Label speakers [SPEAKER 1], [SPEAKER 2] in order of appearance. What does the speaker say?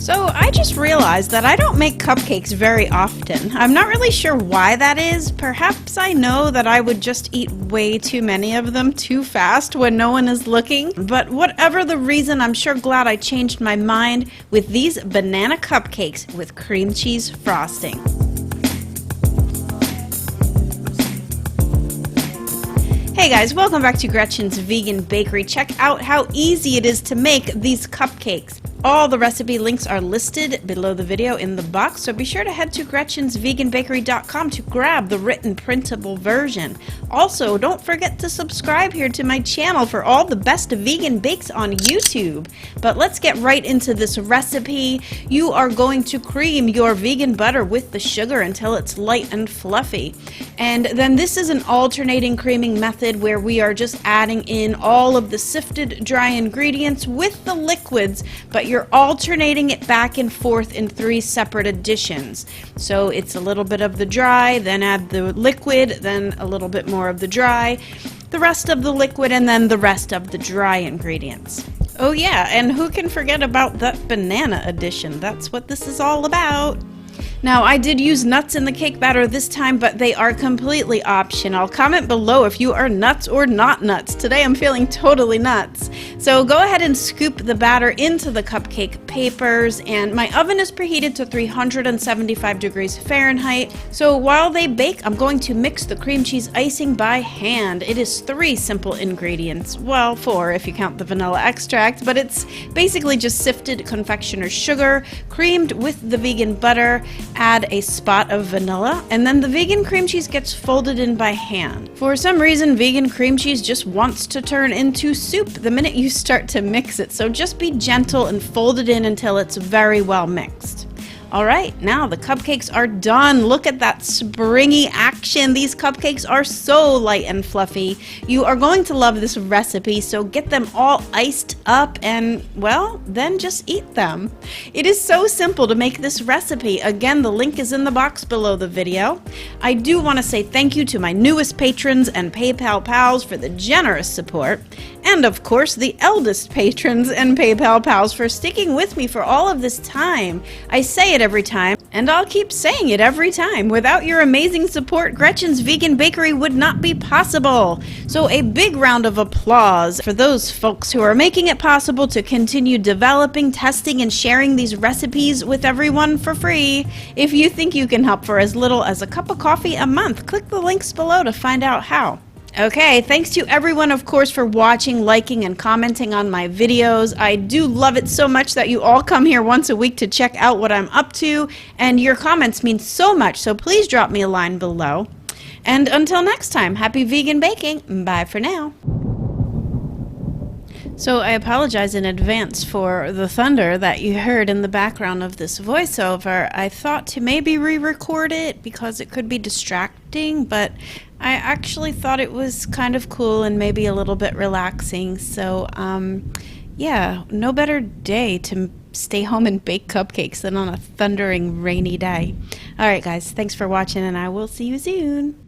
[SPEAKER 1] So I just realized that I don't make cupcakes very often. I'm not really sure why that is. Perhaps I know that I would just eat way too many of them too fast when no one is looking. But whatever the reason, I'm sure glad I changed my mind with these banana cupcakes with cream cheese frosting. Hey guys, welcome back to Gretchen's Vegan Bakery. Check out how easy it is to make these cupcakes. All the recipe links are listed below the video in the box, so be sure to head to gretchensveganbakery.com to grab the written printable version. Also, don't forget to subscribe here to my channel for all the best vegan bakes on YouTube. But let's get right into this recipe. You are going to cream your vegan butter with the sugar until it's light and fluffy. And then this is an alternating creaming method where we are just adding in all of the sifted dry ingredients with the liquids, but you're alternating it back and forth in 3 separate additions. So it's a little bit of the dry, then add the liquid, then a little bit more of the dry, the rest of the liquid, and then the rest of the dry ingredients. Oh yeah, and who can forget about that banana addition? That's what this is all about. Now, I did use nuts in the cake batter this time, but they are completely optional. Comment below if you are nuts or not nuts. Today I'm feeling totally nuts. So go ahead and scoop the batter into the cupcake papers, and my oven is preheated to 375 degrees Fahrenheit. So while they bake, I'm going to mix the cream cheese icing by hand. It is 3 simple ingredients. Well, 4 if you count the vanilla extract, but it's basically just sifted confectioner's sugar, creamed with the vegan butter, add a spot of vanilla, and then the vegan cream cheese gets folded in by hand. For some reason, vegan cream cheese just wants to turn into soup the minute you start to mix it, so just be gentle and fold it in until it's very well mixed. Alright, now the cupcakes are done. Look at that springy action. These cupcakes are so light and fluffy. You are going to love this recipe, so get them all iced up and, well, then just eat them. It is so simple to make this recipe. Again, the link is in the box below the video. I do want to say thank you to my newest patrons and PayPal pals for the generous support. And of course, the eldest patrons and PayPal pals for sticking with me for all of this time. I say it every time, and I'll keep saying it every time. Without your amazing support, Gretchen's Vegan Bakery would not be possible. So a big round of applause for those folks who are making it possible to continue developing, testing, and sharing these recipes with everyone for free. If you think you can help for as little as a cup of coffee a month, click the links below to find out how. Okay, thanks to everyone, of course, for watching, liking, and commenting on my videos. I do love it so much that you all come here once a week to check out what I'm up to, and your comments mean so much, so please drop me a line below. And until next time, happy vegan baking. Bye for now. So I apologize in advance for the thunder that you heard in the background of this voiceover. I thought to maybe re-record it because it could be distracting, but I actually thought it was kind of cool and maybe a little bit relaxing. So yeah, no better day to stay home and bake cupcakes than on a thundering rainy day. Alright guys, thanks for watching, and I will see you soon.